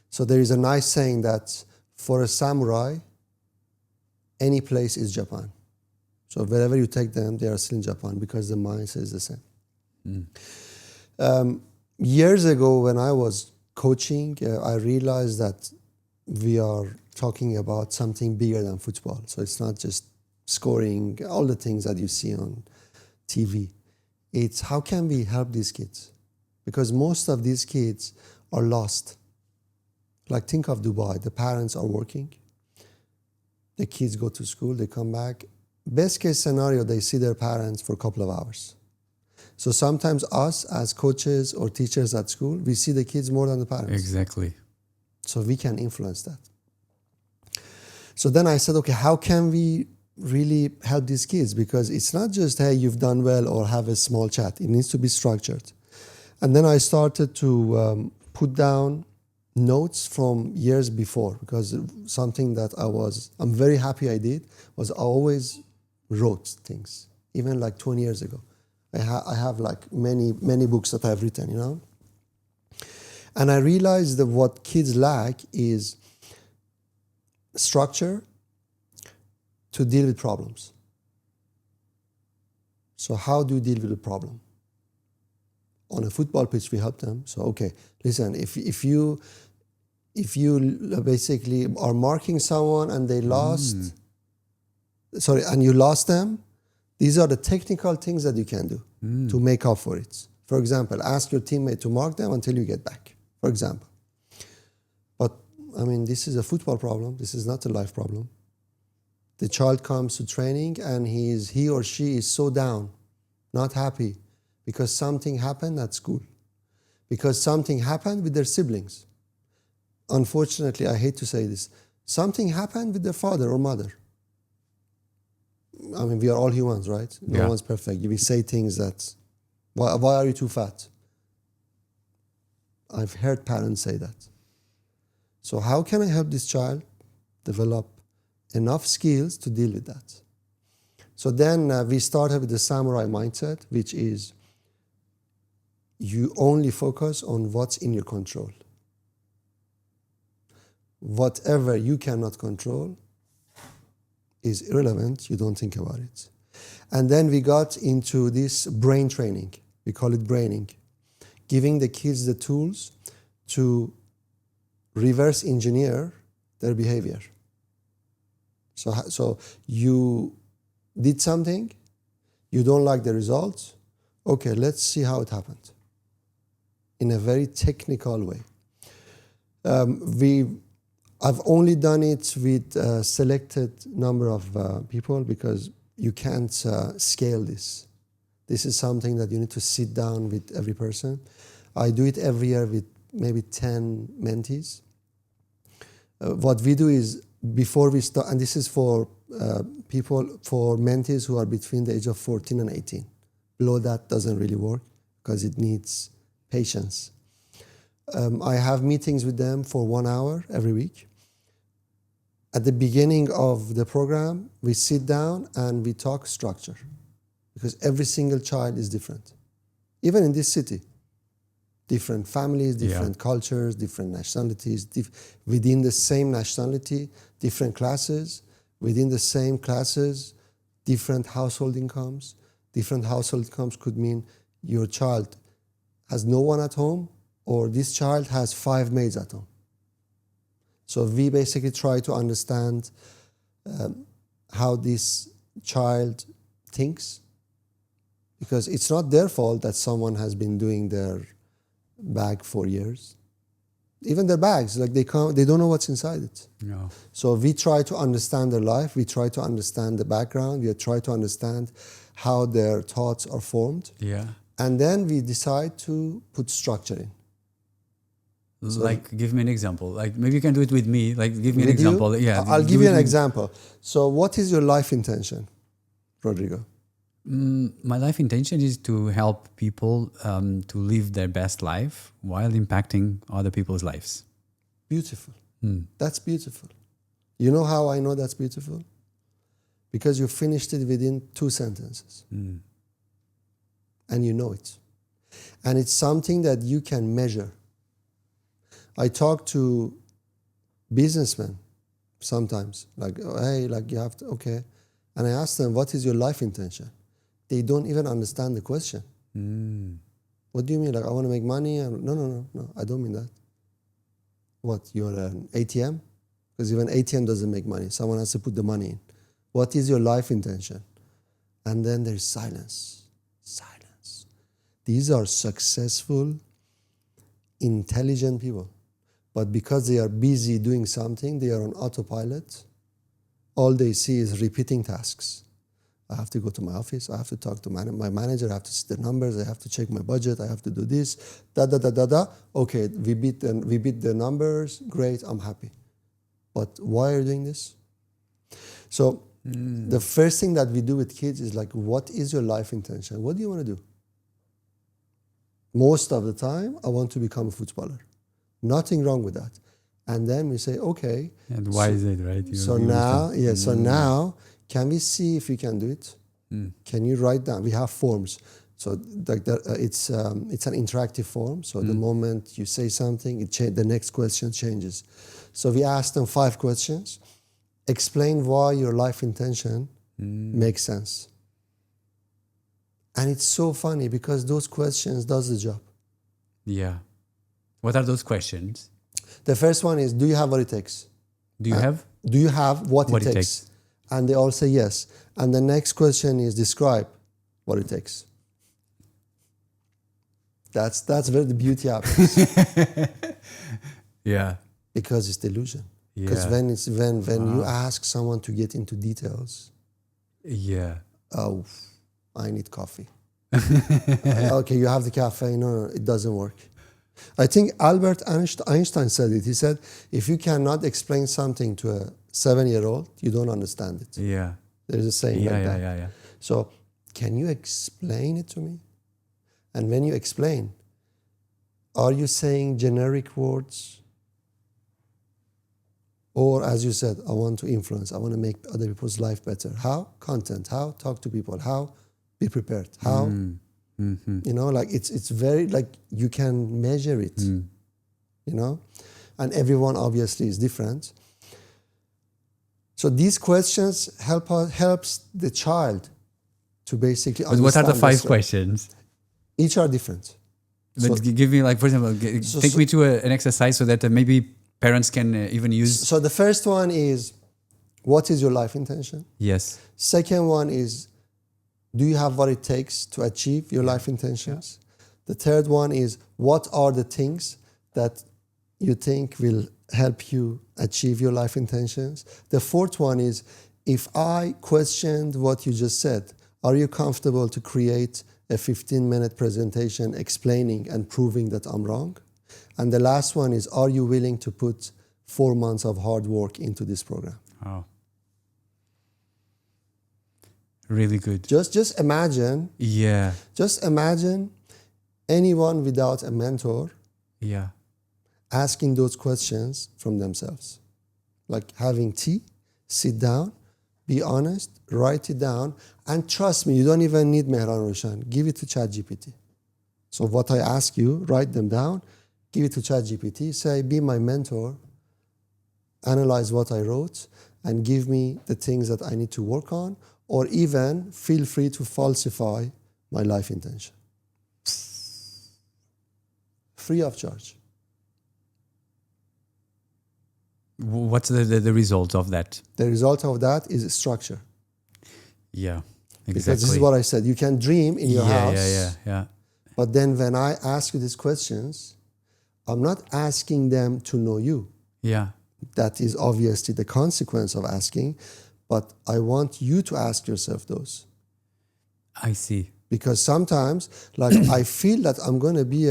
So there is a nice saying that for a samurai, any place is Japan. So wherever you take them, they are still in Japan because the mindset is the same. Years ago when I was coaching, I realized that we are talking about something bigger than football. So it's not just scoring, all the things that you see on TV. It's how can we help these kids? Because most of these kids are lost. Like think of Dubai, the parents are working, the kids go to school, they come back. Best case scenario, they see their parents for a couple of hours. So sometimes us as coaches or teachers at school, we see the kids more than the parents. Exactly. So we can influence that. So then I said, okay, how can we really help these kids? Because it's not just, hey, you've done well or have a small chat. It needs to be structured. And then I started to put down notes from years before because something that I'm very happy I did was I always wrote things, even like 20 years ago. I have like many books that I've written, you know. And I realized that what kids lack is structure to deal with problems. So how do you deal with a problem? On a football pitch, we help them. So, okay, listen, if you basically are marking someone and they lost, and you lost them, these are the technical things that you can do to make up for it. For example, ask your teammate to mark them until you get back, for example. But, I mean, this is a football problem. This is not a life problem. The child comes to training and he or she is so down, not happy, because something happened at school, because something happened with their siblings. Unfortunately, I hate to say this, something happened with their father or mother. I mean, we are all humans, right? No one's perfect. We say things that, why are you too fat? I've heard parents say that. So how can I help this child develop enough skills to deal with that? So then we started with the samurai mindset, which is you only focus on what's in your control. Whatever you cannot control is irrelevant. You don't think about it. And then we got into this brain training. We call it braining, giving the kids the tools to reverse engineer their behavior. So you did something, you don't like the results. Okay, let's see how it happened. In a very technical way. I've only done it with a selected number of people because you can't scale this. This is something that you need to sit down with every person. I do it every year with maybe 10 mentees. What we do is before we start, and this is for for mentees who are between the age of 14 and 18. Below that doesn't really work because it needs patience. I have meetings with them for 1 hour every week. At the beginning of the program, we sit down and we talk structure because every single child is different. Even in this city, different families, different cultures, different nationalities, within the same nationality, different classes, within the same classes, different household incomes. Different household incomes could mean your child has no one at home or this child has 5 maids at home. So we basically try to understand how this child thinks, because it's not their fault that someone has been doing their bag for years. Even their bags, like they don't know what's inside it. No. So we try to understand their life. We try to understand the background. We try to understand how their thoughts are formed. Yeah. And then we decide to put structure in. So Like, give me an example. Like, maybe you can do it with me. Like, give me an with you, example. Yeah. I'll do give you it an with- example. So what is your life intention, Rodrigo? My life intention is to help people to live their best life while impacting other people's lives. Beautiful. That's beautiful. You know how I know that's beautiful? Because you finished it within 2 sentences. And you know it. And it's something that you can measure. I talk to businessmen sometimes, like, oh, hey, like you have to, okay. And I ask them, what is your life intention? They don't even understand the question. What do you mean? Like, I want to make money? No, I don't mean that. What, you're an ATM? Because even ATM doesn't make money. Someone has to put the money in. What is your life intention? And then there's silence. Silence. These are successful, intelligent people. But because they are busy doing something, they are on autopilot. All they see is repeating tasks. I have to go to my office. I have to talk to my manager. I have to see the numbers. I have to check my budget. I have to do this. Okay, we beat the numbers. Great, I'm happy. But why are you doing this? So the first thing that we do with kids is like, what is your life intention? What do you want to do? Most of the time, I want to become a footballer. Nothing wrong with that. And then we say, okay. And why is it, right? So now, can we see if we can do it? Can you write down? We have forms. So it's an interactive form. So the moment you say something, the next question changes. So we ask them 5 questions. Explain why your life intention makes sense. And it's so funny because those questions does the job. Yeah. What are those questions? The first one is, do you have what it takes? Do you have? Do you have what it takes? And they all say yes. And the next question is, describe what it takes. That's where the beauty happens. Yeah. Because it's delusion. Because when you ask someone to get into details, oh, I need coffee. Okay, you have the cafe. No, it doesn't work. I think Albert Einstein said it. He said, if you cannot explain something to a 7-year-old, you don't understand it. Yeah. There's a saying like that. Yeah. So, can you explain it to me? And when you explain, are you saying generic words? Or as you said, I want to influence. I want to make other people's life better. How? Content. How? Talk to people. How? Be prepared. How? You know, like it's very, like you can measure it, you know, and everyone obviously is different. So these questions helps the child to basically understand. But what are the 5 questions? Each are different. But give me, like, for example, take me to an exercise so that maybe parents can even use. So the first one is, what is your life intention? Yes. Second one is, do you have what it takes to achieve your life intentions? The third one is, what are the things that you think will help you achieve your life intentions? The fourth one is, if I questioned what you just said, are you comfortable to create a 15-minute presentation explaining and proving that I'm wrong. And the last one is, are you willing to put 4 months of hard work into this program? Oh. Really good. Just imagine, Yeah. anyone without a mentor Yeah. asking those questions from themselves. Like having tea, sit down, be honest, write it down, and trust me, you don't even need Mehran Rowshan. Give it to ChatGPT. So what I ask you, write them down, give it to ChatGPT, say, be my mentor, analyze what I wrote, and give me the things that I need to work on, or even feel free to falsify my life intention. Free of charge. What's the result of that? The result of that is structure. Yeah. Exactly. Because this is what I said. You can dream in your house. Yeah. But then when I ask you these questions, I'm not asking them to know you. Yeah. That is obviously the consequence of asking. But I want you to ask yourself those. I see. Because sometimes, like, I feel that I'm going to be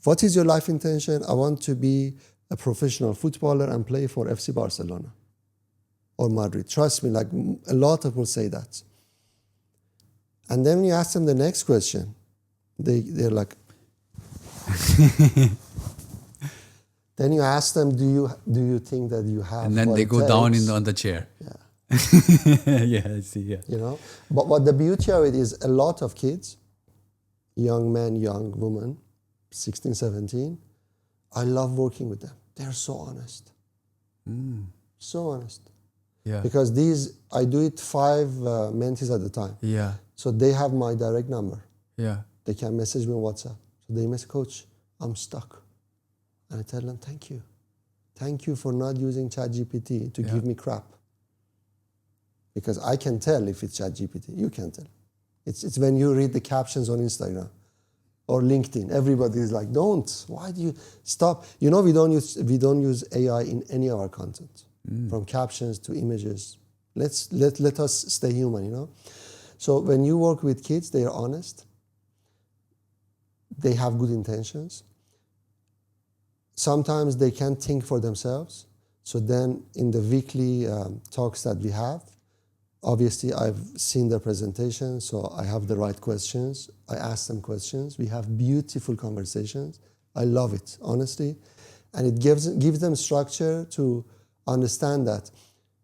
what is your life intention? I want to be a professional footballer and play for FC Barcelona or Madrid. Trust me, like, a lot of people say that. And then when you ask them the next question, they're like, then you ask them, do you think that you have? And then what they it go down takes? on the chair. Yeah. Yeah, I see. Yeah. You know, but what the beauty of it is, a lot of kids, young men, young women, 16, 17, I love working with them. They're so honest. So honest. Yeah. Because I do it 5 mentees at a time. Yeah. So they have my direct number. Yeah. They can message me on WhatsApp. So they message, Coach, I'm stuck. And I tell them, thank you. Thank you for not using ChatGPT to give me crap. Because I can tell if it's ChatGPT. You can tell. It's when you read the captions on Instagram or LinkedIn. Everybody is like, don't. Why do you stop? You know, we don't use AI in any of our content, from captions to images. Let us stay human, you know. So when you work with kids, they are honest. They have good intentions. Sometimes they can't think for themselves. So then in the weekly talks that we have, obviously I've seen their presentation, so I have the right questions. I ask them questions. We have beautiful conversations. I love it, honestly. And it gives them structure to understand that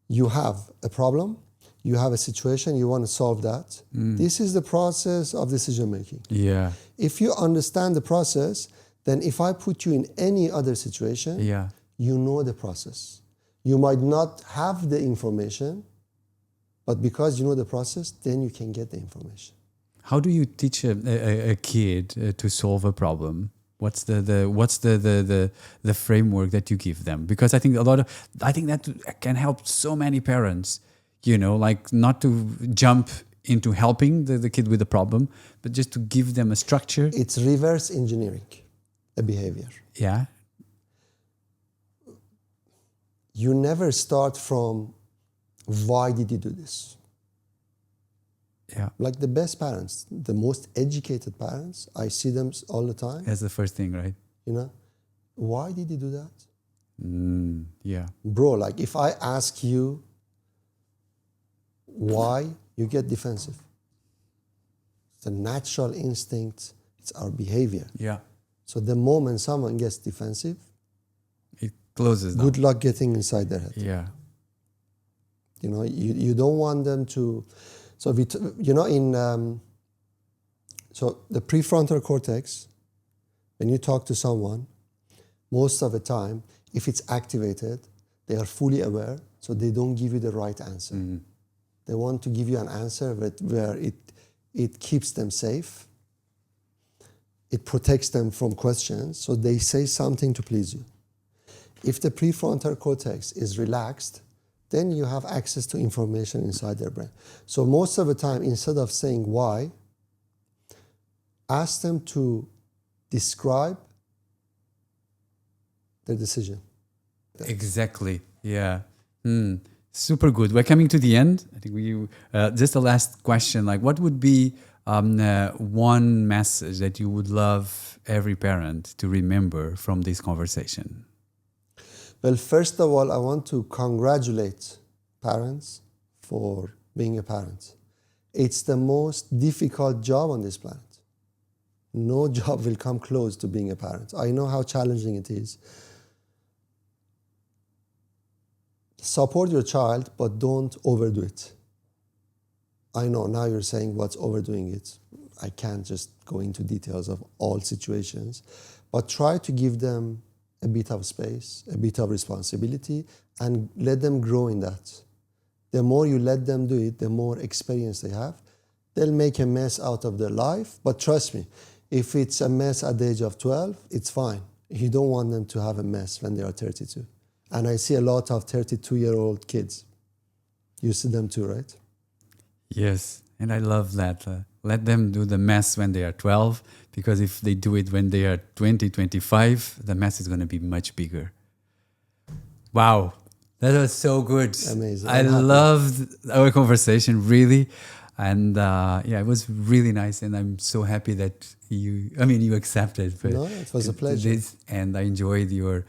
you have a problem, you have a situation, you want to solve that. This is the process of decision making. Yeah. If you understand the process, then if I put you in any other situation, you know the process. You might not have the information, but because you know the process, then you can get the information. How do you teach a kid to solve a problem? What's the framework that you give them? Because I think that can help so many parents, you know, like not to jump into helping the kid with the problem, but just to give them a structure. It's reverse engineering a behavior. Yeah. You never start from, why did you do this? Yeah. Like the best parents, the most educated parents, I see them all the time. That's the first thing, right? You know, why did you do that? Yeah. Bro, like if I ask you why, you get defensive. It's a natural instinct. It's our behavior. Yeah. So the moment someone gets defensive, It closes down. good luck getting inside their head. Yeah. You know, you don't want them to. So so the prefrontal cortex, when you talk to someone, most of the time, if it's activated, they are fully aware, so they don't give you the right answer. They want to give you an answer where it keeps them safe. It protects them from questions, so they say something to please you. If the prefrontal cortex is relaxed, then you have access to information inside their brain. So most of the time, instead of saying why, ask them to describe their decision. Exactly. Yeah. Super good. We're coming to the end. I think just the last question. Like, what would be one message that you would love every parent to remember from this conversation? Well, first of all, I want to congratulate parents for being a parent. It's the most difficult job on this planet. No job will come close to being a parent. I know how challenging it is. Support your child, but don't overdo it. I know now you're saying what's overdoing it. I can't just go into details of all situations, but try to give them a bit of space, a bit of responsibility, and let them grow in that. The more you let them do it, the more experience they have. They'll make a mess out of their life, but trust me, if it's a mess at the age of 12, it's fine. You don't want them to have a mess when they are 32. And I see a lot of 32-year-old kids. You see them too, right? Yes, and I love that. Let them do the mess when they are 12, because if they do it when they are 20, 25, the mess is going to be much bigger. Wow, that was so good. Amazing. I I'm happy. loved our conversation, really. And it was really nice. And I'm so happy that you accepted. No, it was a pleasure. And I enjoyed your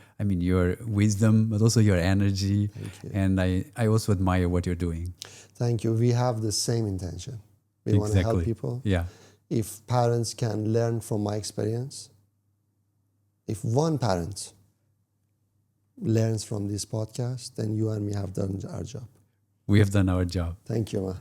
wisdom, but also your energy. Thank you. And I also admire what you're doing. Thank you. We have the same intention. We want to help people. Yeah. If parents can learn from my experience, if one parent learns from this podcast, then you and me have done our job. We have done our job. Thank you, man.